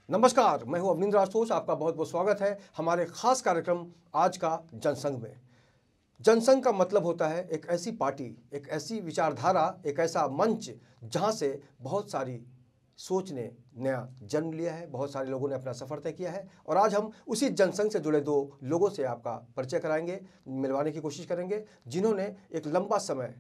नमस्कार, मैं हूं अवनींद्र आशुतोष। आपका बहुत बहुत स्वागत है हमारे खास कार्यक्रम आज का जनसंघ में। जनसंघ का मतलब होता है एक ऐसी पार्टी, एक ऐसी विचारधारा, एक ऐसा मंच जहां से बहुत सारी सोच ने नया जन्म लिया है, बहुत सारे लोगों ने अपना सफर तय किया है। और आज हम उसी जनसंघ से जुड़े दो लोगों से आपका परिचय कराएंगे, मिलवाने की कोशिश करेंगे, जिन्होंने एक लंबा समय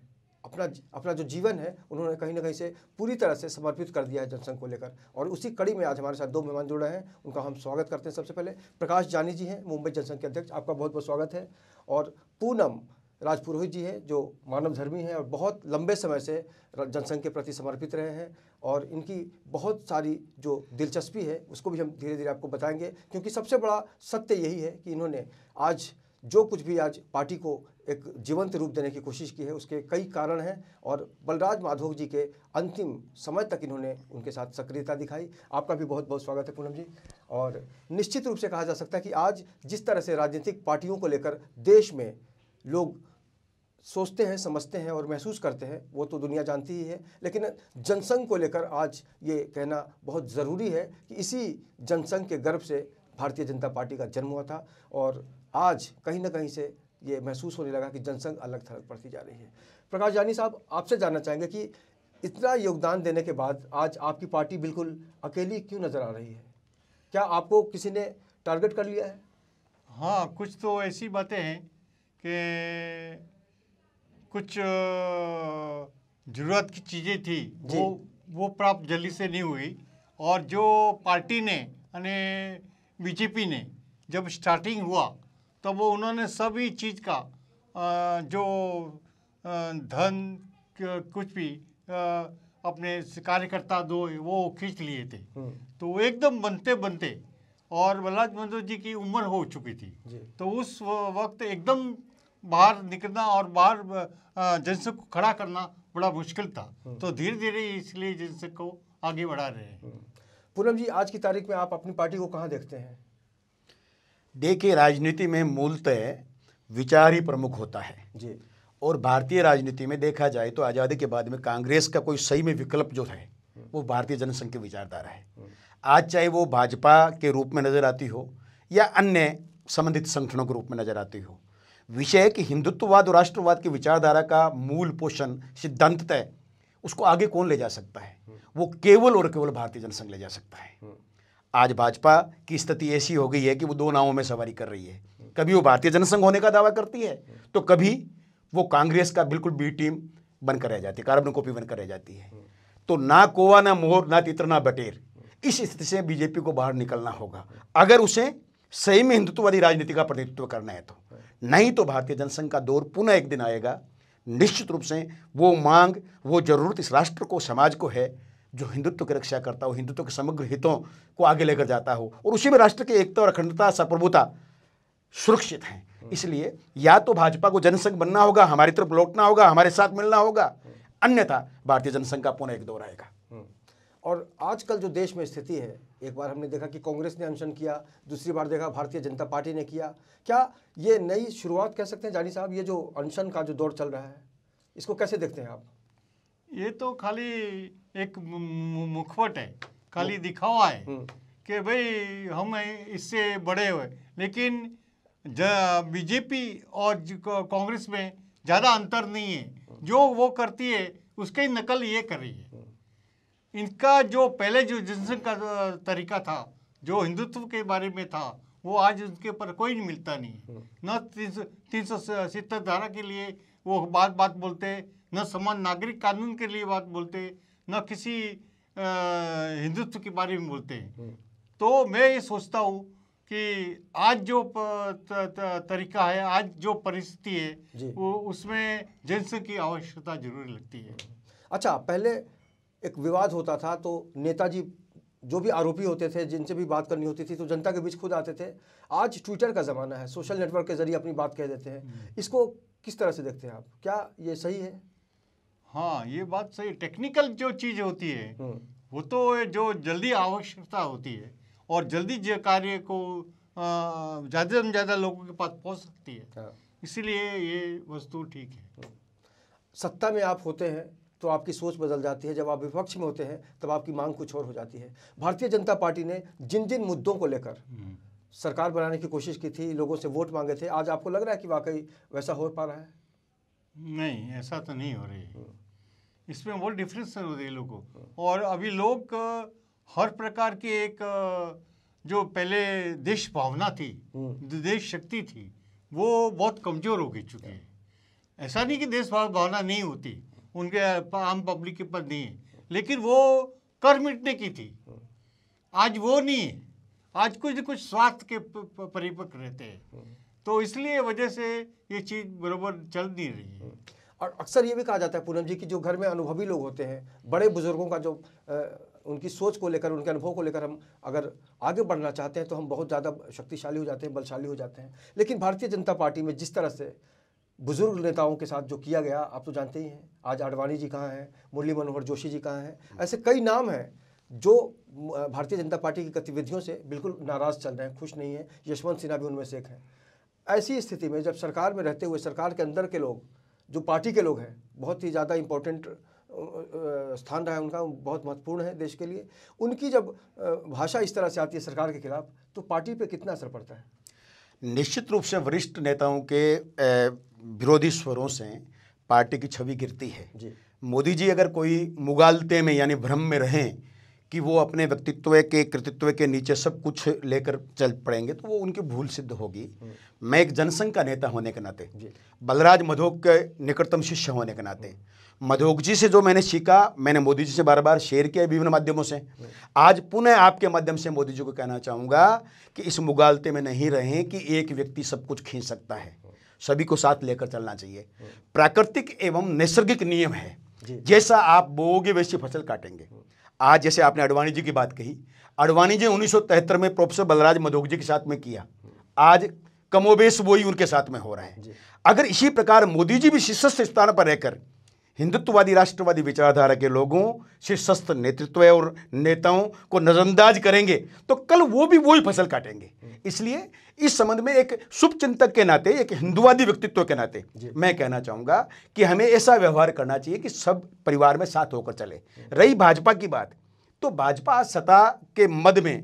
अपना जो जीवन है उन्होंने कहीं ना कहीं से पूरी तरह से समर्पित कर दिया है जनसंघ को लेकर। और उसी कड़ी में आज हमारे साथ दो मेहमान जुड़ रहे हैं, उनका हम स्वागत करते हैं। सबसे पहले प्रकाश जानी जी हैं, मुंबई जनसंघ के अध्यक्ष, आपका बहुत बहुत स्वागत है। और पूनम राजपुरोहित जी हैं, जो मानवधर्मी हैं और बहुत लंबे समय से जनसंघ के प्रति समर्पित रहे हैं। और इनकी बहुत सारी जो दिलचस्पी है उसको भी हम धीरे धीरे आपको बताएंगे, क्योंकि सबसे बड़ा सत्य यही है कि इन्होंने आज जो कुछ भी आज पार्टी को एक जीवंत रूप देने की कोशिश की है उसके कई कारण हैं। और बलराज माधोक जी के अंतिम समय तक इन्होंने उनके साथ सक्रियता दिखाई। आपका भी बहुत बहुत स्वागत है पूनम जी। और निश्चित रूप से कहा जा सकता है कि आज जिस तरह से राजनीतिक पार्टियों को लेकर देश में लोग सोचते हैं, समझते हैं और महसूस करते हैं, वो तो दुनिया जानती ही है। लेकिन जनसंघ को लेकर आज ये कहना बहुत ज़रूरी है कि इसी जनसंघ के गर्भ से भारतीय जनता पार्टी का जन्म हुआ था। और आज कहीं ना कहीं से ये महसूस होने लगा कि जनसंघ अलग थलग पड़ती जा रही है। प्रकाश जानी साहब, आपसे जानना चाहेंगे कि इतना योगदान देने के बाद आज आपकी पार्टी बिल्कुल अकेली क्यों नज़र आ रही है? क्या आपको किसी ने टारगेट कर लिया है? हाँ, कुछ तो ऐसी बातें हैं कि कुछ ज़रूरत की चीज़ें थी वो प्राप्त जल्दी से नहीं हुई। और जो पार्टी ने यानी बीजेपी ने जब स्टार्टिंग हुआ तब वो उन्होंने सभी चीज़ का जो धन कुछ भी अपने कार्यकर्ता दो वो खींच लिए थे। तो एकदम बनते बनते और बलराज माधव जी की उम्र हो चुकी थी, तो उस वक्त एकदम बाहर निकलना और बाहर जनसंघ को खड़ा करना बड़ा मुश्किल था। तो धीरे धीरे इसलिए जनसंघ को आगे बढ़ा रहे हैं। पूनम जी, आज की तारीख में आप अपनी पार्टी को कहाँ देखते हैं? देखिए, राजनीति में मूलतः विचार ही प्रमुख होता है जी। और भारतीय राजनीति में देखा जाए तो आज़ादी के बाद में कांग्रेस का कोई सही में विकल्प जो है वो भारतीय जनसंघ की विचारधारा है। आज चाहे वो भाजपा के रूप में नजर आती हो या अन्य संबंधित संगठनों के रूप में नजर आती हो, विषय है कि हिंदुत्ववाद और राष्ट्रवाद की विचारधारा का मूल पोषण सिद्धांततः उसको आगे कौन ले जा सकता है? वो केवल और केवल भारतीय जनसंघ ले जा सकता है। आज भाजपा की स्थिति ऐसी हो गई है कि वो दो नावों में सवारी कर रही है। कभी वो भारतीय जनसंघ होने का दावा करती है तो कभी वो कांग्रेस का बिल्कुल बी टीम बनकर रह जाती है, कार्बन कॉपी बनकर रह जाती है। तो ना कोवा ना मोर ना तितर ना बटेर, इस स्थिति से बीजेपी को बाहर निकलना होगा अगर उसे सही में हिंदुत्ववादी राजनीति का प्रतिनिधित्व करना है। तो नहीं तो भारतीय जनसंघ का दौर पुनः एक दिन आएगा। निश्चित रूप से वो मांग, वो जरूरत इस राष्ट्र को, समाज को है जो हिंदुत्व की रक्षा करता हो, हिंदुत्व के समग्र हितों को आगे लेकर जाता हो और उसी में राष्ट्र की एकता और अखंडता, संप्रभुता सुरक्षित है। इसलिए या तो भाजपा को जनसंघ बनना होगा, हमारी तरफ लौटना होगा, हमारे साथ मिलना होगा, अन्यथा भारतीय जनसंघ का पुनः एक दौर आएगा। और आजकल जो देश में स्थिति है, एक बार हमने देखा कि कांग्रेस ने अनशन किया, दूसरी बार देखा भारतीय जनता पार्टी ने किया। क्या ये नई शुरुआत कह सकते हैं जानी साहब? ये जो अनशन का जो दौर चल रहा है इसको कैसे देखते हैं आप? ये तो खाली एक मुखवट है, खाली दिखावा है कि भाई हम इससे बड़े हुए। लेकिन बीजेपी और कांग्रेस में ज़्यादा अंतर नहीं है। जो वो करती है उसकी नकल ये कर रही है। इनका जो पहले जो जनसंघ का तरीका था, जो हिंदुत्व के बारे में था, वो आज उनके ऊपर कोई नहीं मिलता नहीं। न 370 धारा के लिए वो बात बोलते, न समान नागरिक कानून के लिए बात बोलते, न किसी हिंदुत्व के बारे में बोलते हैं। तो मैं ये सोचता हूँ कि आज जो तरीका है, आज जो परिस्थिति है, वो उसमें जनसंघ की आवश्यकता जरूर लगती है। अच्छा, पहले एक विवाद होता था तो नेताजी जो भी आरोपी होते थे, जिनसे भी बात करनी होती थी तो जनता के बीच खुद आते थे। आज ट्विटर का ज़माना है, सोशल नेटवर्क के जरिए अपनी बात कह देते हैं। इसको किस तरह से देखते हैं आप? क्या ये सही है? हाँ, ये बात सही। टेक्निकल जो चीज़ होती है वो तो जो जल्दी आवश्यकता होती है और जल्दी जो कार्य को ज़्यादा से ज़्यादा लोगों के पास पहुंच सकती है। इसीलिए ये वस्तु ठीक है। सत्ता में आप होते हैं तो आपकी सोच बदल जाती है, जब आप विपक्ष में होते हैं तब आपकी मांग कुछ और हो जाती है। भारतीय जनता पार्टी ने जिन जिन मुद्दों को लेकर सरकार बनाने की कोशिश की थी, लोगों से वोट मांगे थे, आज आपको लग रहा है कि वाकई वैसा हो पा रहा है? नहीं, ऐसा तो नहीं हो रही है। इसमें बहुत डिफरेंस हो रही है लोगों को। और अभी लोग हर प्रकार की एक जो पहले देश भावना थी, देश शक्ति थी, वो बहुत कमजोर हो गई चुकी है। ऐसा नहीं कि देश भावना नहीं होती, उनके आम पब्लिक के पर नहीं है, लेकिन वो कर मिटने की थी। आज वो नहीं है, आज कुछ न कुछ स्वार्थ के परिपक्व रहते हैं, तो इसलिए वजह से ये चीज़ बराबर चल नहीं रही है। और अक्सर ये भी कहा जाता है पूनम जी कि जो घर में अनुभवी लोग होते हैं, बड़े बुजुर्गों का जो उनकी सोच को लेकर, उनके अनुभव को लेकर हम अगर आगे बढ़ना चाहते हैं तो हम बहुत ज़्यादा शक्तिशाली हो जाते हैं, बलशाली हो जाते हैं। लेकिन भारतीय जनता पार्टी में जिस तरह से बुजुर्ग नेताओं के साथ जो किया गया, आप तो जानते ही हैं। आज आडवाणी जी कहाँ हैं, मुरली मनोहर जोशी जी कहाँ हैं, ऐसे कई नाम हैं जो भारतीय जनता पार्टी की गतिविधियों से बिल्कुल नाराज़ चल रहे हैं, खुश नहीं हैं। यशवंत सिन्हा भी उनमें से एक हैं। ऐसी स्थिति में जब सरकार में रहते हुए सरकार के अंदर के लोग, जो पार्टी के लोग हैं, बहुत ही ज़्यादा इम्पोर्टेंट स्थान रहा है उनका, बहुत महत्वपूर्ण है देश के लिए, उनकी जब भाषा इस तरह से आती है सरकार के खिलाफ, तो पार्टी पे कितना असर पड़ता है? निश्चित रूप से वरिष्ठ नेताओं के विरोधी स्वरों से पार्टी की छवि गिरती है जी। मोदी जी अगर कोई मुगालते में यानी भ्रम में रहें कि वो अपने व्यक्तित्व के कृतित्व के नीचे सब कुछ लेकर चल पड़ेंगे, तो वो उनकी भूल सिद्ध होगी। मैं एक जनसंघ का नेता होने के नाते, बलराज मधोक के निकटतम शिष्य होने के नाते, मधोक जी से जो मैंने सीखा, मैंने मोदी जी से बार बार शेयर किया विभिन्न माध्यमों से। आज पुनः आपके माध्यम से मोदी जी को कहना चाहूँगा कि इस मुगालते में नहीं रहें कि एक व्यक्ति सब कुछ खींच सकता है, सभी को साथ लेकर चलना चाहिए। प्राकृतिक एवं नैसर्गिक नियम है, जैसा आप बोओगे वैसी फसल काटेंगे। आज जैसे आपने आडवाणी जी की बात कही, आडवाणी जी 1973 में प्रोफेसर बलराज मधोक जी के साथ में किया, आज कमोबेश वही उनके साथ में हो रहा है। अगर इसी प्रकार मोदी जी भी शीर्षस्थ स्थान पर रहकर हिंदुत्ववादी राष्ट्रवादी विचारधारा के लोगों, शीर्षस्थ नेतृत्व और नेताओं को नजरअंदाज करेंगे तो कल वो भी वही फसल काटेंगे। इसलिए इस संबंध में एक शुभ चिंतक के नाते, एक हिंदुवादी व्यक्तित्व के नाते मैं कहना चाहूँगा कि हमें ऐसा व्यवहार करना चाहिए कि सब परिवार में साथ होकर चले। रही भाजपा की बात, तो भाजपा सत्ता के मद में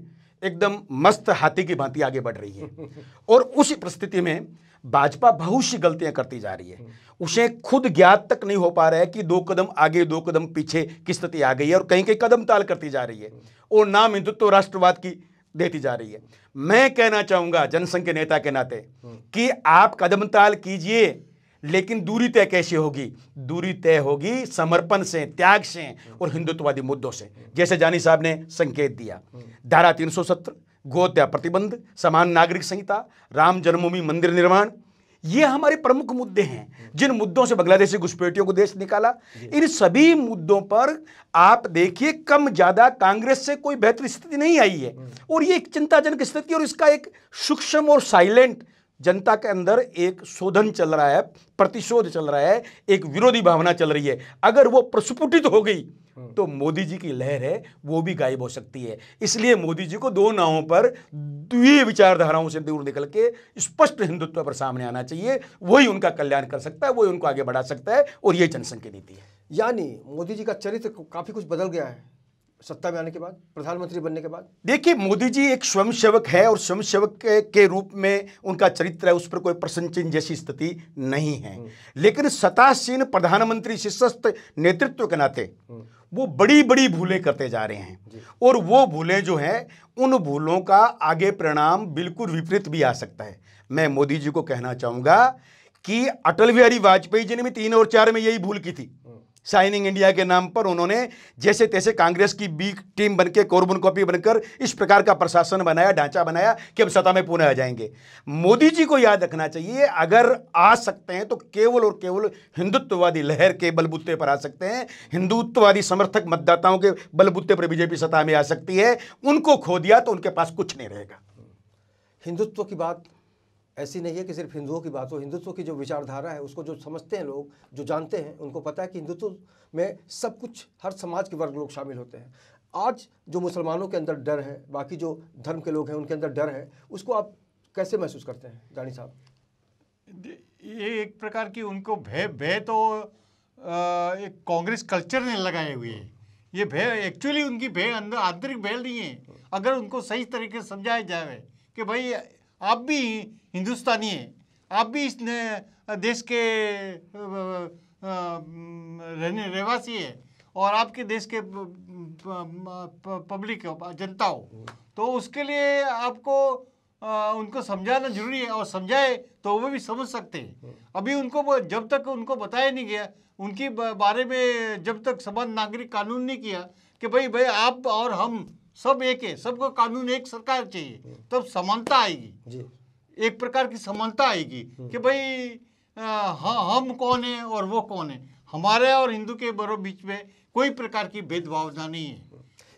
एकदम मस्त हाथी की भांति आगे बढ़ रही है और उस परिस्थिति में भाजपा बहुत सी गलतियां करती जा रही है। उसे खुद ज्ञात तक नहीं हो पा रहा है कि 2 कदम आगे 2 कदम पीछे की स्थिति आ गई है और कहीं कहीं कदम ताल करती जा रही है और नाम हिंदुत्व राष्ट्रवाद की देती जा रही है। मैं कहना चाहूंगा जनसंघ के नेता के नाते कि आप कदम ताल कीजिए, लेकिन दूरी तय कैसे होगी? दूरी तय होगी समर्पण से, त्याग से और हिंदुत्ववादी मुद्दों से, जैसे जानी साहब ने संकेत दिया। धारा 370, गोहत्या प्रतिबंध, समान नागरिक संहिता, राम जन्मभूमि मंदिर निर्माण, ये हमारे प्रमुख मुद्दे हैं जिन मुद्दों से बांग्लादेशी घुसपैठियों को देश निकाला। इन सभी मुद्दों पर आप देखिए कम ज्यादा कांग्रेस से कोई बेहतर स्थिति नहीं आई है और ये एक चिंताजनक स्थिति, और इसका एक सूक्ष्म और साइलेंट जनता के अंदर एक शोधन चल रहा है, प्रतिशोध चल रहा है, एक विरोधी भावना चल रही है। अगर वो प्रस्फुटित हो गई तो मोदी जी की लहर है वो भी गायब हो सकती है। इसलिए मोदी जी को 2 नावों पर द्वि विचारधाराओं से दूर निकल के स्पष्ट हिंदुत्व पर सामने आना चाहिए। वही उनका कल्याण कर सकता है, वही उनको आगे बढ़ा सकता है और ये जनसंघ की नीति है। यानी मोदी जी का चरित्र काफी कुछ बदल गया है सत्ता में आने के बाद, प्रधानमंत्री बनने के बाद। देखिए, मोदी जी एक स्वयंसेवक है और स्वयंसेवक के रूप में उनका चरित्र है, उस पर कोई प्रश्न चिन्ह जैसी स्थिति नहीं है। लेकिन सत्तासीन प्रधानमंत्री शीर्षस्थ नेतृत्व के नाते वो बड़ी बड़ी भूलें करते जा रहे हैं और वो भूलें जो हैं, उन भूलों का आगे परिणाम बिल्कुल विपरीत भी आ सकता है। मैं मोदी जी को कहना चाहूंगा कि अटल बिहारी वाजपेयी जी ने भी 3 और 4 में यही भूल की थी। शाइनिंग इंडिया के नाम पर उन्होंने जैसे तैसे कांग्रेस की बी टीम बनकर, कार्बन कॉपी बनकर इस प्रकार का प्रशासन बनाया, ढांचा बनाया कि हम सत्ता में पुनः आ जाएंगे। मोदी जी को याद रखना चाहिए, अगर आ सकते हैं तो केवल और केवल हिंदुत्ववादी लहर के बलबूते पर आ सकते हैं। हिंदुत्ववादी समर्थक मतदाताओं के बलबूते पर बीजेपी सत्ता में आ सकती है। उनको खो दिया तो उनके पास कुछ नहीं रहेगा। हिंदुत्व की बात ऐसी नहीं है कि सिर्फ हिंदुओं की बात हो। हिंदुत्व की जो विचारधारा है उसको जो समझते हैं लोग, जो जानते हैं, उनको पता है कि हिंदुत्व में सब कुछ, हर समाज के वर्ग लोग शामिल होते हैं। आज जो मुसलमानों के अंदर डर है, बाकी जो धर्म के लोग हैं उनके अंदर डर है, उसको आप कैसे महसूस करते हैं जानी साहब? ये एक प्रकार की उनको भय तो एक कांग्रेस कल्चर ने लगाए हुए हैं। ये भेड़ एक्चुअली उनकी भेड़ अंदर आंतरिक भेड़ नहीं है। अगर उनको सही तरीके से समझाया जाए कि भाई आप भी हिंदुस्तानी हैं, आप भी इस देश के रहवासी है और आपके देश के पब्लिक जनता हो, तो उसके लिए आपको उनको समझाना जरूरी है। और समझाए तो वो भी समझ सकते हैं। अभी उनको जब तक उनको बताया नहीं गया, उनके बारे में जब तक समान नागरिक कानून नहीं किया कि भाई आप और हम सब एक है, सबको कानून एक सरकार चाहिए, तब समानता आएगी जी। एक प्रकार की समानता आएगी कि भाई हाँ हम कौन है और वो कौन है, हमारे और हिंदू के बीच में कोई प्रकार की भेदभावना नहीं है।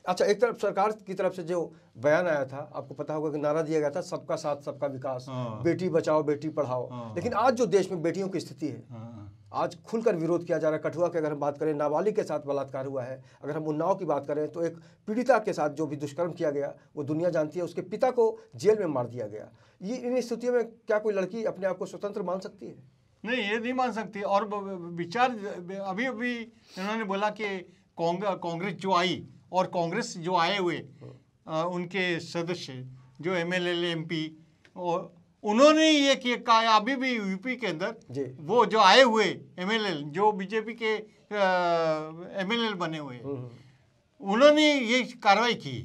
अच्छा, एक तरफ सरकार की तरफ से जो बयान आया था, आपको पता होगा कि नारा दिया गया था सबका साथ सबका विकास, बेटी बचाओ बेटी पढ़ाओ। लेकिन आज जो देश में बेटियों की स्थिति है, आज खुलकर विरोध किया जा रहा है। कठुआ की अगर हम बात करें, नाबालिग के साथ बलात्कार हुआ है। अगर हम उन्नाव की बात करें तो एक पीड़िता के साथ जो भी दुष्कर्म किया गया वो दुनिया जानती है, उसके पिता को जेल में मार दिया गया। ये इन स्थितियों में क्या कोई लड़की अपने आप को स्वतंत्र मान सकती है? नहीं, ये नहीं मान सकती। और विचार अभी अभी इन्होंने बोला कि कांग्रेस जो आई और कांग्रेस जो आए हुए उनके सदस्य जो MLA MP, और उन्होंने ये किया। अभी भी यूपी के अंदर वो जो आए हुए MLA जो बीजेपी के MLA बने हुए, उन्होंने ये कार्रवाई की।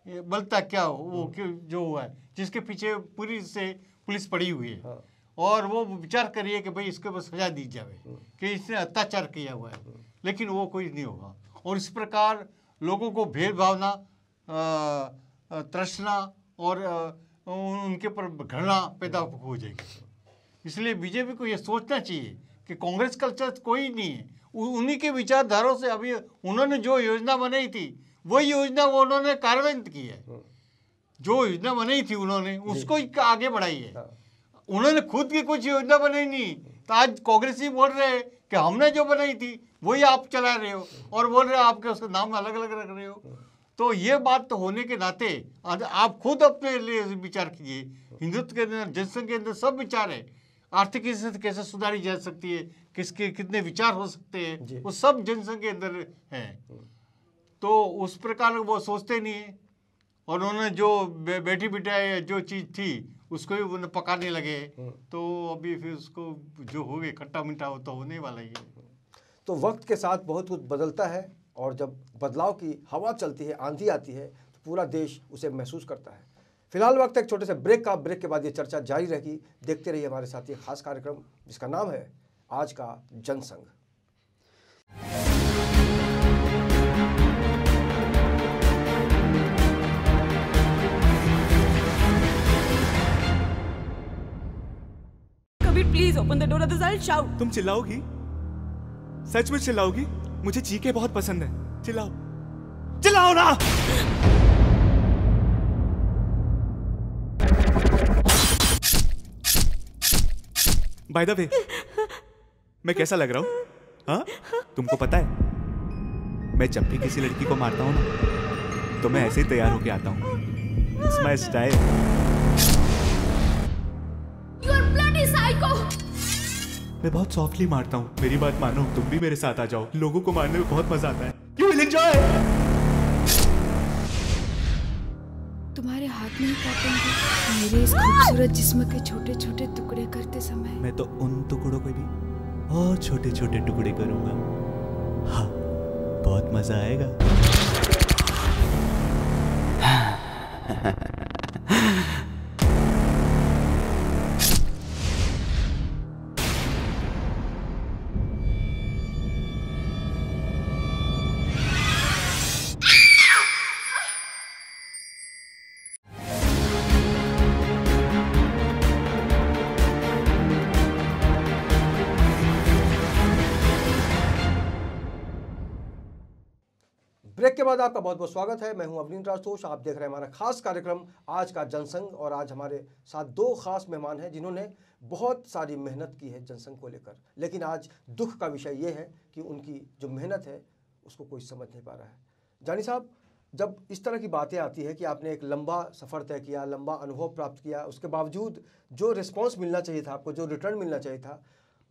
बलता क्या वो जो हुआ है, जिसके पीछे पूरी से पुलिस पड़ी हुई है। और वो विचार करिए कि भाई इसको बस सजा दी जाए कि इसने अत्याचार किया हुआ है, लेकिन वो कोई नहीं होगा। और इस प्रकार लोगों को भेदभावना, तृष्णा और उनके पर घृणा पैदा हो जाएगी। इसलिए बीजेपी को ये सोचना चाहिए कि कांग्रेस कल्चर कोई नहीं है, उन्हीं के विचारधारों से अभी उन्होंने जो योजना बनाई थी वही योजना वो उन्होंने कार्यान्वित की है। जो योजना बनाई थी उन्होंने उसको आगे बढ़ाई है। उन्होंने खुद की कुछ योजना बनाई नहीं, तो आज कांग्रेसी बोल रहे हैं कि हमने जो बनाई थी वही आप चला रहे हो, और बोल रहे हो आपके उसका नाम अलग अलग रख रहे हो। तो ये बात तो होने के नाते आप खुद अपने लिए विचार कीजिए। हिंदुत्व के अंदर, जनसंघ के अंदर सब विचार है। आर्थिक स्थिति कैसे सुधारी जा सकती है, किसके कितने विचार हो सकते हैं, वो सब जनसंघ के अंदर है। तो उस प्रकार वो सोचते नहीं है। और उन्होंने जो बेटी बिटाई जो चीज़ थी उसको भी उन्हें पकाने लगे, तो अभी फिर उसको जो हो गए खट्टा मीठा हो तो होने वाला ही है। तो वक्त के साथ बहुत कुछ बदलता है, और जब बदलाव की हवा चलती है, आंधी आती है, तो पूरा देश उसे महसूस करता है। फिलहाल वक्त एक छोटे से ब्रेक का। ब्रेक के बाद ये चर्चा जारी रहेगी। देखते रहिए हमारे साथ ये खास कार्यक्रम जिसका नाम है आज का Jansangh. Please open the door, others I'll shout. तुम चिल्लाओगी? सच में चिल्लाओगी? मुझे चीखें बहुत पसंद है। चिल्लाओ, चिल्लाओ ना! बाय द वे, मैं कैसा लग रहा हूँ? हाँ? तुमको पता है, मैं जब भी किसी लड़की को मारता हूँ ना, तो मैं ऐसे ही तैयार होके आता हूँ। It's my style. मैं बहुत सॉफ्टली मारता हूँ। मेरी बात मानो, तुम भी मेरे साथ आ जाओ। लोगों को मारने में बहुत मजा आता है। You will enjoy. तुम्हारे हाथ नहीं काटेंगे मेरे इस खूबसूरत जिस्म के छोटे छोटे टुकड़े करते समय? मैं तो उन टुकड़ों को भी और छोटे छोटे टुकड़े करूंगा। हाँ, बहुत मजा आएगा। ब्रेक के बाद आपका बहुत बहुत स्वागत है। मैं हूं अवनींद्र राजतोष। आप देख रहे हैं हमारा खास कार्यक्रम आज का जनसंघ। और आज हमारे साथ दो खास मेहमान हैं जिन्होंने बहुत सारी मेहनत की है जनसंघ को लेकर। लेकिन आज दुख का विषय ये है कि उनकी जो मेहनत है उसको कोई समझ नहीं पा रहा है। जानी साहब, जब इस तरह की बातें आती है कि आपने एक लंबा सफ़र तय किया, लंबा अनुभव प्राप्त किया, उसके बावजूद जो रिस्पॉन्स मिलना चाहिए था आपको, जो रिटर्न मिलना चाहिए था,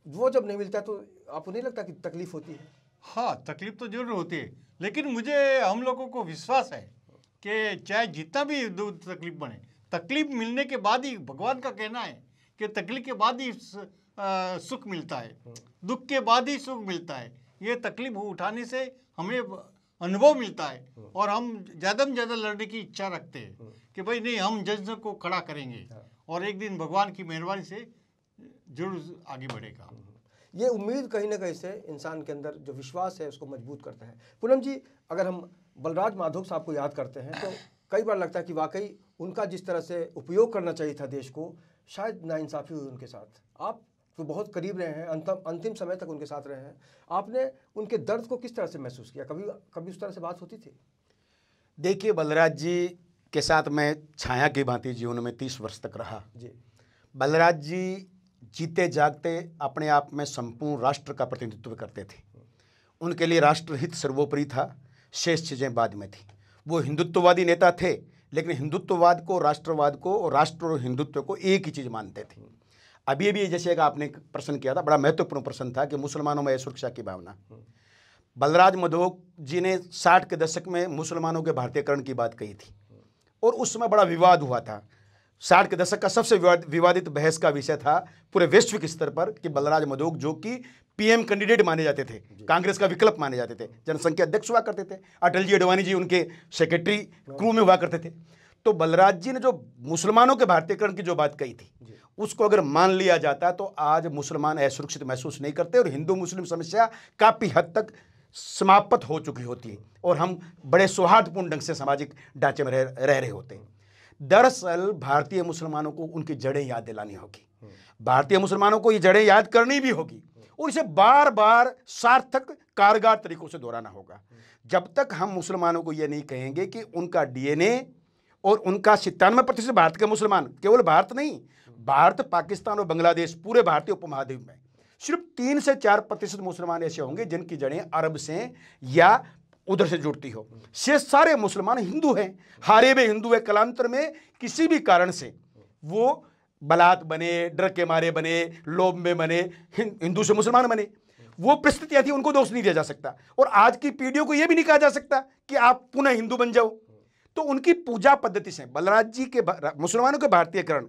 वो जब नहीं मिलता तो आपको नहीं लगता कि तकलीफ होती है? हाँ, तकलीफ तो जरूर होती है, लेकिन मुझे हम लोगों को विश्वास है कि चाहे जितना भी तकलीफ बने, तकलीफ मिलने के बाद ही, भगवान का कहना है कि तकलीफ के बाद ही सुख मिलता है, दुख के बाद ही सुख मिलता है। ये तकलीफ उठाने से हमें अनुभव मिलता है और हम ज़्यादा में ज़्यादा लड़ने की इच्छा रखते हैं कि भाई नहीं, हम जज्ब को खड़ा करेंगे और एक दिन भगवान की मेहरबानी से जरूर आगे बढ़ेगा। ये उम्मीद कहीं ना कहीं से इंसान के अंदर जो विश्वास है उसको मजबूत करता है। पूनम जी, अगर हम बलराज माधव साहब को याद करते हैं तो कई बार लगता है कि वाकई उनका जिस तरह से उपयोग करना चाहिए था देश को, शायद नाइंसाफ़ी हुई उनके साथ। आप तो बहुत करीब रहे हैं, अंतिम समय तक उनके साथ रहे हैं, आपने उनके दर्द को किस तरह से महसूस किया? कभी उस तरह से बात होती थी? देखिए, बलराज जी के साथ मैं छाया की भांति जीवन में 30 वर्ष तक रहा जी। बलराज जी जीते जागते अपने आप में संपूर्ण राष्ट्र का प्रतिनिधित्व करते थे। उनके लिए राष्ट्रहित सर्वोपरि था, शेष चीज़ें बाद में थी। वो हिंदुत्ववादी नेता थे, लेकिन हिंदुत्ववाद को, राष्ट्रवाद को और राष्ट्र और हिंदुत्व को एक ही चीज़ मानते थे। अभी भी जैसे एक आपने प्रश्न किया था, बड़ा महत्वपूर्ण प्रश्न था कि मुसलमानों में सुरक्षा की भावना। बलराज माधव जी ने 60 के दशक में मुसलमानों के भारतीयकरण की बात कही थी और उस समय बड़ा विवाद हुआ था। 60 के दशक का सबसे विवादित बहस का विषय था पूरे वैश्विक स्तर पर कि बलराज माधव जो कि पीएम कैंडिडेट माने जाते थे, कांग्रेस का विकल्प माने जाते थे, जनसंघ के अध्यक्ष हुआ करते थे, अटल जी अडवाणी जी उनके सेक्रेटरी क्रू में हुआ करते थे। तो बलराज जी ने जो मुसलमानों के भारतीयकरण की जो बात कही थी, उसको अगर मान लिया जाता तो आज मुसलमान असुरक्षित महसूस नहीं करते और हिंदू मुस्लिम समस्या काफ़ी हद तक समाप्त हो चुकी होती है और हम बड़े सौहार्दपूर्ण ढंग से सामाजिक ढांचे में रह रहे होते हैं। दरअसल भारतीय मुसलमानों को उनकी जड़ें याद दिलानी होगी, भारतीय मुसलमानों को ये जड़ें याद करनी भी होगी और इसे बार बार सार्थक कारगर तरीकों से दोहराना होगा। जब तक हम मुसलमानों को ये नहीं कहेंगे कि उनका डीएनए और उनका 97% भारत के मुसलमान, केवल भारत नहीं, भारत, पाकिस्तान और बांग्लादेश, पूरे भारतीय उपमहाद्वीप में सिर्फ 3 से 4% मुसलमान ऐसे होंगे जिनकी जड़ें अरब से या उधर से जुड़ती हो। शेष सारे मुसलमान हिंदू हैं, हारे हुए हिंदू है। कलांतर में किसी भी कारण से वो बलात् बने, डर के मारे बने, लोभ में बने, हिंदू से मुसलमान बने, वो परिस्थितियां थी, उनको दोष नहीं दिया जा सकता। और आज की पीढ़ियों को यह भी नहीं कहा जा सकता कि आप पुनः हिंदू बन जाओ। तो उनकी पूजा पद्धति से बलराज जी के मुसलमानों के भारतीयकरण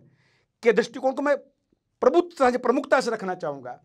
के दृष्टिकोण को मैं प्रमुखता से रखना चाहूंगा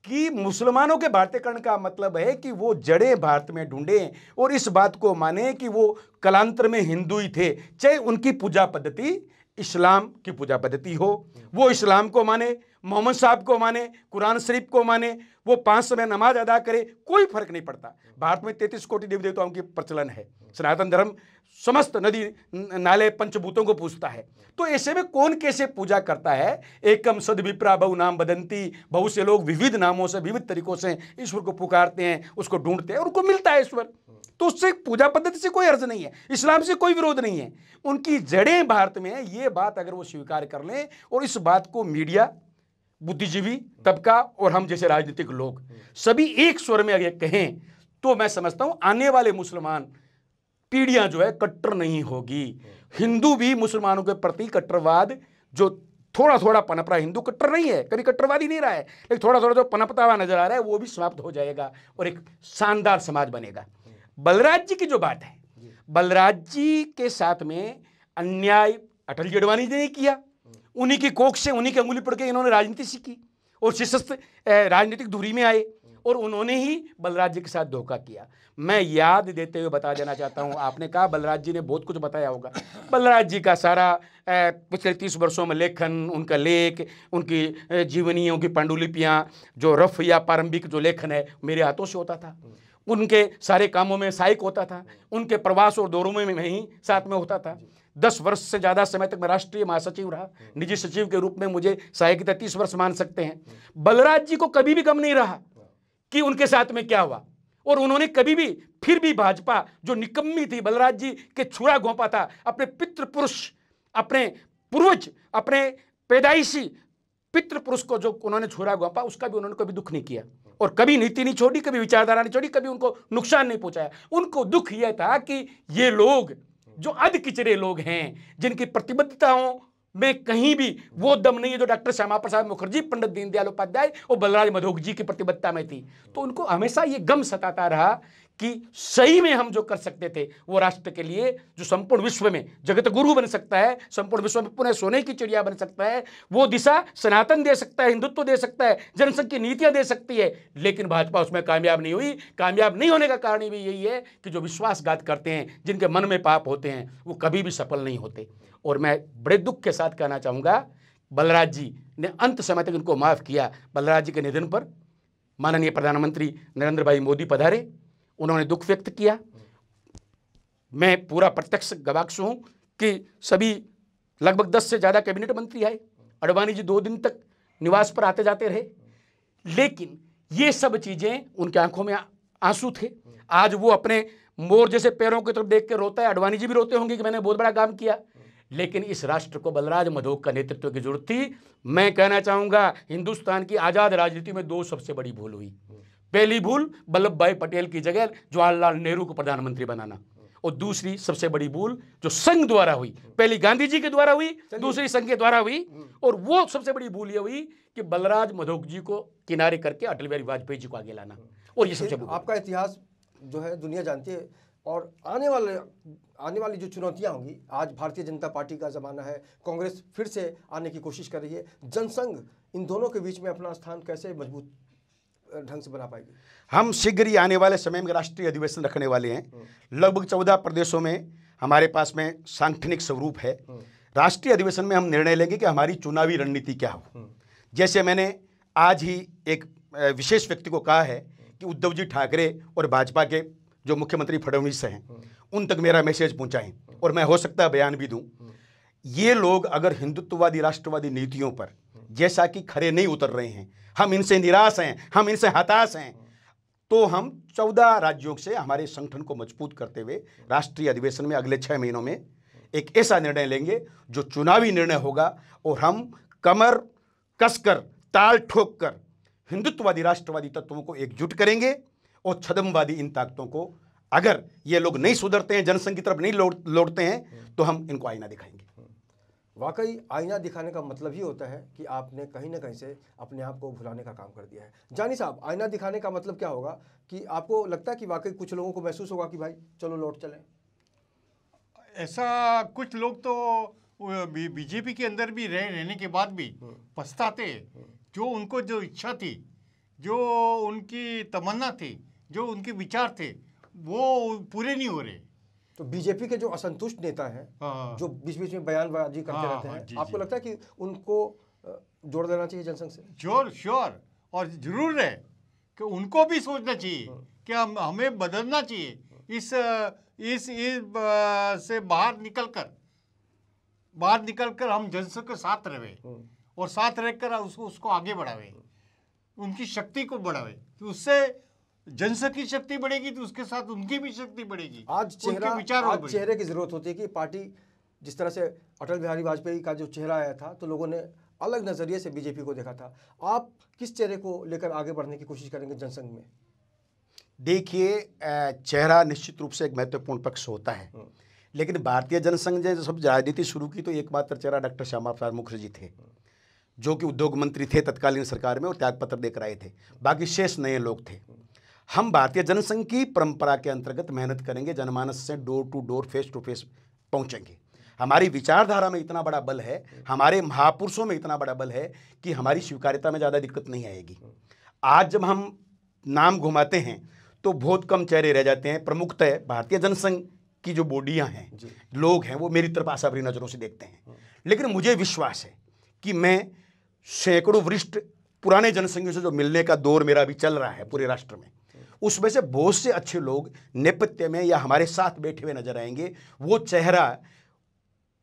कि मुसलमानों के भारतीयकरण का मतलब है कि वो जड़ें भारत में ढूंढें और इस बात को माने कि वो कलांतर में हिंदू ही थे, चाहे उनकी पूजा पद्धति इस्लाम की पूजा पद्धति हो, वो इस्लाम को माने, मोहम्मद साहब को माने, कुरान शरीफ को माने, वो 5 समय नमाज अदा करे, कोई फर्क नहीं पड़ता। भारत में 33 कोटि देवी देवताओं की प्रचलन है। सनातन धर्म समस्त नदी नाले पंचभूतों को पूजता है। तो ऐसे में कौन कैसे पूजा करता है? एकम सद विप्रा बहु नाम बदंती, बहुत से लोग विविध नामों से, विविध तरीकों से ईश्वर को पुकारते हैं, उसको ढूंढते हैं और उनको मिलता है ईश्वर। तो उससे पूजा पद्धति से कोई अर्ज नहीं है, इस्लाम से कोई विरोध नहीं है। उनकी जड़ें भारत में है, ये बात अगर वो स्वीकार कर लें और इस बात को मीडिया, बुद्धिजीवी तबका और हम जैसे राजनीतिक लोग सभी एक स्वर में अगर कहें तो मैं समझता हूं आने वाले मुसलमान पीढ़ियां जो है कट्टर नहीं होगी। हिंदू भी मुसलमानों के प्रति कट्टरवाद जो थोड़ा थोड़ा पनप रहा है, हिंदू कट्टर नहीं है, कभी कट्टरवादी नहीं रहा है, लेकिन थोड़ा थोड़ा जो पनपता हुआ नजर आ रहा है वो भी समाप्त हो जाएगा और एक शानदार समाज बनेगा। बलराज जी की जो बात है, बलराज जी के साथ में अन्याय अटल जी अडवाणी जी ने किया, उन्हीं की कोख से, उन्हीं की अंगुली पड़ के इन्होंने राजनीति सीखी और सशस्त्र राजनीतिक धुरी में आए और उन्होंने ही बलराज जी के साथ धोखा किया। मैं याद देते हुए बता देना चाहता हूं, आपने कहा बलराज जी ने बहुत कुछ बताया होगा। बलराज जी का सारा पिछले 30 वर्षों में लेखन, उनका लेख, उनकी जीवनियों की पांडुलिपियां, जो रफ या प्रारंभिक जो लेखन है मेरे हाथों से होता था। उनके सारे कामों में सहायक होता था, उनके प्रवास और दौरों में ही साथ में होता था। 10 वर्ष से ज़्यादा समय तक मैं राष्ट्रीय महासचिव रहा, निजी सचिव के रूप में मुझे सहायक 30 वर्ष मान सकते हैं। बलराज जी को कभी भी गम नहीं रहा कि उनके साथ में क्या हुआ और उन्होंने कभी भी फिर भी भाजपा जो निकम्मी थी, बलराज जी के छुरा घोंपा था, अपने पितृपुरुष, अपने पूर्वज, अपने पैदाइशी पितृपुरुष को जो उन्होंने छुरा घोंपा, उसका भी उन्होंने कभी दुख नहीं किया और कभी नीति नहीं छोड़ी, कभी विचारधारा नहीं छोड़ी, कभी उनको नुकसान नहीं पहुंचाया। उनको दुख यह था कि ये लोग जो अध किचरे लोग हैं, जिनकी प्रतिबद्धताओं में कहीं भी वो दम नहीं है जो डॉक्टर श्यामा प्रसाद मुखर्जी, पंडित दीनदयाल उपाध्याय और बलराज मधोक जी की प्रतिबद्धता में थी। तो उनको हमेशा ये गम सताता रहा कि सही में हम जो कर सकते थे वो राष्ट्र के लिए, जो संपूर्ण विश्व में जगत गुरु बन सकता है, संपूर्ण विश्व में पुनः सोने की चिड़िया बन सकता है, वो दिशा सनातन दे सकता है, हिंदुत्व दे सकता है, जनसंघ की नीतियां दे सकती है, लेकिन भाजपा उसमें कामयाब नहीं हुई। कामयाब नहीं होने का कारण भी यही है कि जो विश्वासघात करते हैं, जिनके मन में पाप होते हैं, वो कभी भी सफल नहीं होते। और मैं बड़े दुख के साथ कहना चाहूँगा, बलराज जी ने अंत समय तक इनको माफ़ किया। बलराज जी के निधन पर माननीय प्रधानमंत्री नरेंद्र भाई मोदी पधारे, उन्होंने दुख व्यक्त किया। मैं पूरा प्रत्यक्ष गवाक्ष हूँ कि सभी लगभग 10 से ज़्यादा कैबिनेट मंत्री आए, अडवाणी जी 2 दिन तक निवास पर आते जाते रहे, लेकिन ये सब चीज़ें उनकी आंखों में आंसू थे। आज वो अपने मोर जैसे पैरों की तरफ देख कर रोता है। अडवाणी जी भी रोते होंगे कि मैंने बहुत बड़ा काम किया, लेकिन इस राष्ट्र को बलराज मधोक का नेतृत्व की जरूरत थी। मैं कहना चाहूँगा, हिंदुस्तान की आज़ाद राजनीति में 2 सबसे बड़ी भूल हुई। पहली भूल वल्लभ भाई पटेल की जगह जवाहरलाल नेहरू को प्रधानमंत्री बनाना, और दूसरी सबसे बड़ी भूल जो संघ द्वारा हुई, पहली गांधी जी के द्वारा हुई, दूसरी संघ के द्वारा हुई, और वो सबसे बड़ी भूल ये हुई कि बलराज मधोक जी को किनारे करके अटल बिहारी वाजपेयी जी को आगे लाना। और ये सबसे आपका इतिहास जो है दुनिया जानती है, और आने वाली जो चुनौतियां होंगी, आज भारतीय जनता पार्टी का ज़माना है, कांग्रेस फिर से आने की कोशिश कर रही है, जनसंघ इन दोनों के बीच में अपना स्थान कैसे मजबूत ढंग से बना पाएगी? हम शीघ्र ही आने वाले समय में राष्ट्रीय अधिवेशन रखने वाले हैं। लगभग 14 प्रदेशों में हमारे पास में सांगठनिक स्वरूप है। राष्ट्रीय अधिवेशन में हम निर्णय लेंगे कि हमारी चुनावी रणनीति क्या हो। जैसे मैंने आज ही एक विशेष व्यक्ति को कहा है कि उद्धव जी ठाकरे और भाजपा के जो मुख्यमंत्री फडणवीस हैं, उन तक मेरा मैसेज पहुंचाएं, और मैं हो सकता है बयान भी दूं। ये लोग अगर हिंदुत्ववादी राष्ट्रवादी नीतियों पर जैसा कि खरे नहीं उतर रहे हैं, हम इनसे निराश हैं, हम इनसे हताश हैं, तो हम 14 राज्यों से हमारे संगठन को मजबूत करते हुए राष्ट्रीय अधिवेशन में अगले 6 महीनों में एक ऐसा निर्णय लेंगे जो चुनावी निर्णय होगा, और हम कमर कसकर, ताल ठोक कर हिंदुत्ववादी राष्ट्रवादी तत्वों को एकजुट करेंगे, और छद्मवादी इन ताकतों को, अगर ये लोग नहीं सुधरते हैं, जनसंघ की तरफ नहीं लौटते हैं, तो हम इनको आईना दिखाएंगे। वाकई आईना दिखाने का मतलब ही होता है कि आपने कहीं ना कहीं से अपने आप को भुलाने का काम कर दिया है। जानी साहब, आईना दिखाने का मतलब क्या होगा कि आपको लगता है कि वाकई कुछ लोगों को महसूस होगा कि भाई चलो लौट चलें? ऐसा कुछ लोग तो बीजेपी के अंदर भी रहने के बाद भी पछताते, जो उनको जो इच्छा थी, जो उनकी तमन्ना थी, जो उनके विचार थे, वो पूरे नहीं हो रहे। तो बीजेपी के जो असंतुष्ट नेता हैं, जो बीच बीच में बयानबाजी करते रहते हैं, आपको लगता है कि उनको जोड़ देना चाहिए जनसंघ से? श्योर, और जरूर है कि उनको भी सोचना चाहिए कि हमें बदलना चाहिए, इस से बाहर निकलकर हम जनसंघ के साथ रहे, और साथ रहकर उसको आगे बढ़ावे, उनकी शक्ति को बढ़ावे, तो उससे जनसंघ की शक्ति बढ़ेगी, तो उसके साथ उनकी भी शक्ति बढ़ेगी। आज चेहरे की जरूरत होती है कि पार्टी जिस तरह से अटल बिहारी वाजपेयी का जो चेहरा आया था, तो लोगों ने अलग नजरिए से बीजेपी को देखा था। आप किस चेहरे को लेकर आगे बढ़ने की कोशिश करेंगे जनसंघ में? देखिए, चेहरा निश्चित रूप से एक महत्वपूर्ण पक्ष होता है, लेकिन भारतीय जनसंघ ने जब राजनीति शुरू की तो एकमात्र चेहरा डॉक्टर श्यामा प्रसाद मुखर्जी थे, जो कि उद्योग मंत्री थे तत्कालीन सरकार में और त्यागपत्र देकर आए थे। बाकी शेष नए लोग थे। हम भारतीय जनसंघ की परंपरा के अंतर्गत मेहनत करेंगे, जनमानस से door to door, face to face पहुंचेंगे। हमारी विचारधारा में इतना बड़ा बल है, हमारे महापुरुषों में इतना बड़ा बल है कि हमारी स्वीकार्यता में ज़्यादा दिक्कत नहीं आएगी। आज जब हम नाम घुमाते हैं तो बहुत कम चेहरे रह जाते हैं। प्रमुखतः भारतीय जनसंघ की जो बॉडियाँ हैं, लोग हैं, वो मेरी तरफ आशाभरी नज़रों से देखते हैं। लेकिन मुझे विश्वास है कि मैं सैकड़ों वरिष्ठ पुराने जनसंघियों से जो मिलने का दौर मेरा अभी चल रहा है पूरे राष्ट्र में, उसमें से बहुत से अच्छे लोग नेपथ्य में या हमारे साथ बैठे हुए नजर आएंगे। वो चेहरा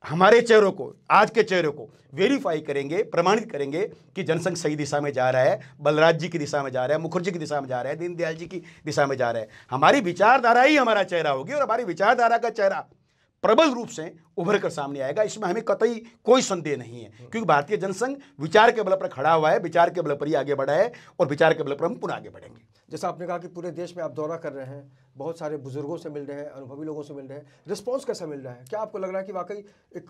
हमारे चेहरों को, आज के चेहरों को वेरीफाई करेंगे, प्रमाणित करेंगे कि जनसंघ सही दिशा में जा रहा है, बलराज जी की दिशा में जा रहा है, मुखर्जी की दिशा में जा रहा है, दीनदयाल जी की दिशा में जा रहा है। हमारी विचारधारा ही हमारा चेहरा होगी, और हमारी विचारधारा का चेहरा प्रबल रूप से उभर कर सामने आएगा, इसमें हमें कतई कोई संदेह नहीं है, क्योंकि भारतीय जनसंघ विचार के बल पर खड़ा हुआ है, विचार के बल पर ही आगे बढ़ा है और विचार के बल पर हम पुनः आगे बढ़ेंगे। जैसा आपने कहा कि पूरे देश में आप दौरा कर रहे हैं, बहुत सारे बुजुर्गों से मिल रहे हैं, अनुभवी लोगों से मिल रहे हैं, रिस्पॉन्स कैसा मिल रहा है? क्या आपको लग रहा है कि वाकई एक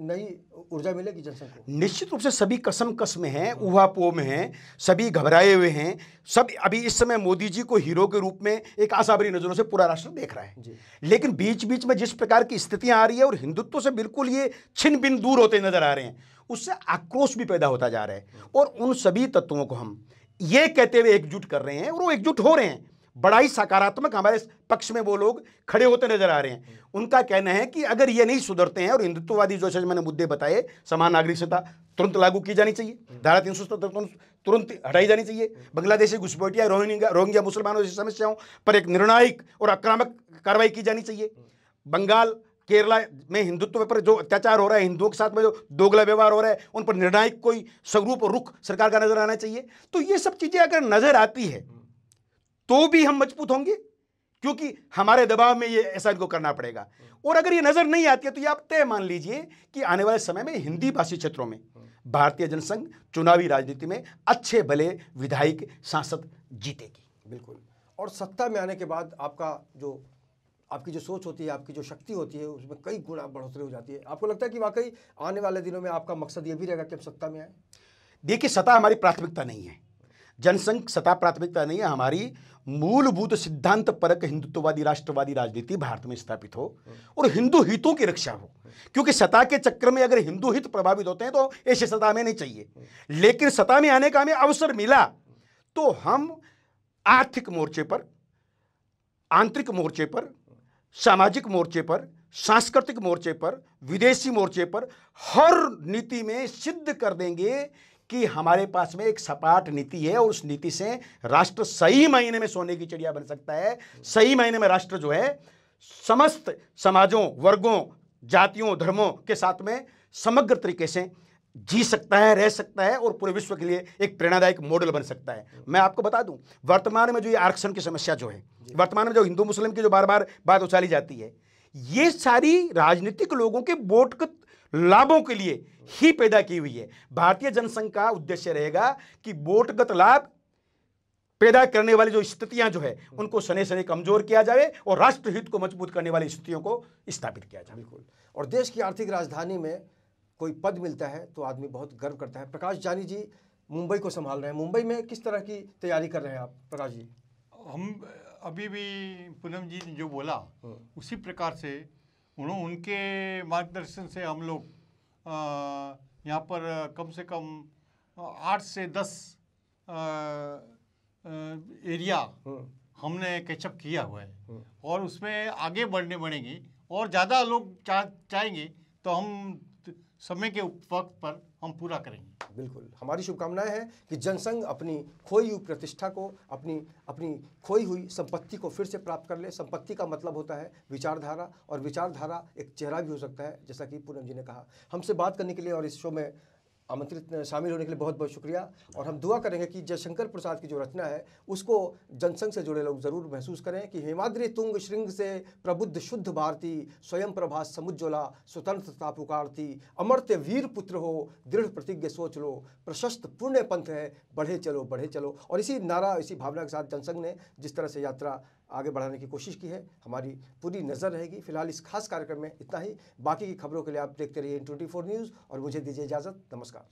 नई ऊर्जा मिलेगी जनसंघ को? निश्चित रूप से सभी कसम कस में हैं, ऊहापोह में हैं, सभी घबराए हुए हैं, सब अभी इस समय मोदी जी को हीरो के रूप में एक आशाभरी नजरों से पूरा राष्ट्र देख रहा है। लेकिन बीच बीच में जिस प्रकार की स्थितियां आ रही है और हिंदुत्व से बिल्कुल ये छिन्न भिन्न दूर होते नजर आ रहे हैं, उससे आक्रोश भी पैदा होता जा रहा है। और उन सभी तत्वों को हम ये कहते हुए एकजुट कर रहे हैं और वो एकजुट हो रहे हैं। बड़ा ही सकारात्मक हमारे पक्ष में वो लोग खड़े होते नजर आ रहे हैं। उनका कहना है कि अगर ये नहीं सुधरते हैं और हिंदुत्ववादी जो मैंने मुद्दे बताए, समान नागरिकता तुरंत लागू की जानी चाहिए, धारा 377 तुरंत हटाई जानी चाहिए, बांग्लादेशी घुसपैठिया रोहिंग्या मुसलमानों जैसी समस्याओं पर एक निर्णायक और आक्रामक कार्रवाई की जानी चाहिए, बंगाल केरला में हिंदुत्व पर जो अत्याचार हो रहा है, हिंदुओं के साथ में जो दोगला व्यवहार हो रहा है, उन पर निर्णायक कोई स्वरूप और रुख सरकार का नजर आना चाहिए। तो ये सब चीजें अगर नजर आती है तो भी हम मजबूत होंगे, क्योंकि हमारे दबाव में ये ऐसा इनको करना पड़ेगा। और अगर ये नजर नहीं आती है तो ये आप तय मान लीजिए कि आने वाले समय में हिंदी भाषी क्षेत्रों में भारतीय जनसंघ चुनावी राजनीति में अच्छे भले विधायक सांसद जीतेगी। बिल्कुल। और सत्ता में आने के बाद आपकी जो सोच होती है, आपकी जो शक्ति होती है, उसमें कई गुना बढ़ोतरी हो जाती है। आपको लगता है कि वाकई आने वाले दिनों में आपका मकसद ये भी रहेगा कि हम सत्ता में आए? देखिए, सत्ता हमारी प्राथमिकता नहीं है, जनसंघ सत्ता प्राथमिकता नहीं है। हमारी मूलभूत सिद्धांत परक हिंदुत्ववादी राष्ट्रवादी राजनीति भारत में स्थापित हो और हिंदू हितों की रक्षा हो, क्योंकि सत्ता के चक्कर में अगर हिंदू हित प्रभावित होते हैं तो ऐसे सत्ता में नहीं चाहिए। लेकिन सत्ता में आने का हमें अवसर मिला तो हम आर्थिक मोर्चे पर, आंतरिक मोर्चे पर, सामाजिक मोर्चे पर, सांस्कृतिक मोर्चे पर, विदेशी मोर्चे पर हर नीति में सिद्ध कर देंगे कि हमारे पास में एक सपाट नीति है और उस नीति से राष्ट्र सही मायने में सोने की चिड़िया बन सकता है। सही मायने में राष्ट्र जो है समस्त समाजों, वर्गों, जातियों, धर्मों के साथ में समग्र तरीके से जी सकता है, रह सकता है और पूरे विश्व के लिए एक प्रेरणादायक मॉडल बन सकता है। मैं आपको बता दूं, वर्तमान में जो ये आरक्षण की समस्या जो है, वर्तमान में जो हिंदू मुस्लिम की जो बार बार बात उछाली जाती है, ये सारी राजनीतिक लोगों के वोटगत लाभों के लिए ही पैदा की हुई है। भारतीय जनसंघ का उद्देश्य रहेगा कि वोटगत लाभ पैदा करने वाली जो स्थितियां जो है उनको सने सने कमजोर किया जाए और राष्ट्रहित को मजबूत करने वाली स्थितियों को स्थापित किया जाए। बिल्कुल। और देश की आर्थिक राजधानी में कोई पद मिलता है तो आदमी बहुत गर्व करता है। प्रकाश जानी जी मुंबई को संभाल रहे हैं, मुंबई में किस तरह की तैयारी कर रहे हैं आप प्रकाश जी? हम अभी भी पूनम जी ने जो बोला उसी प्रकार से उनके मार्गदर्शन से हम लोग यहाँ पर कम से कम 8 से 10 एरिया हमने कैचअप किया हुआ है और उसमें आगे बढ़ेंगे और ज़्यादा लोग चाहेंगे तो हम समय के वक्त पर हम पूरा करेंगे। बिल्कुल, हमारी शुभकामनाएं हैं कि जनसंघ अपनी खोई हुई प्रतिष्ठा को, अपनी खोई हुई संपत्ति को फिर से प्राप्त कर ले। संपत्ति का मतलब होता है विचारधारा, और विचारधारा एक चेहरा भी हो सकता है, जैसा कि पूनम जी ने कहा। हमसे बात करने के लिए और इस शो में आमंत्रित शामिल होने के लिए बहुत बहुत शुक्रिया। और हम दुआ करेंगे कि जयशंकर प्रसाद की जो रचना है उसको जनसंघ से जुड़े लोग ज़रूर महसूस करें कि हेमाद्रि तुंग श्रृंग से प्रबुद्ध शुद्ध भारती, स्वयं प्रभा समुज्ज्वला स्वतंत्रता पुकारती, अमर्त्य वीर पुत्र हो दृढ़ प्रतिज्ञ सोच लो, प्रशस्त पुण्य पंथ है बढ़े चलो बढ़े चलो। और इसी नारा, इसी भावना के साथ जनसंघ ने जिस तरह से यात्रा आगे बढ़ाने की कोशिश की है, हमारी पूरी नज़र रहेगी। फिलहाल इस खास कार्यक्रम में इतना ही। बाकी की खबरों के लिए आप देखते रहिए N24 न्यूज़ और मुझे दीजिए इजाज़त। नमस्कार।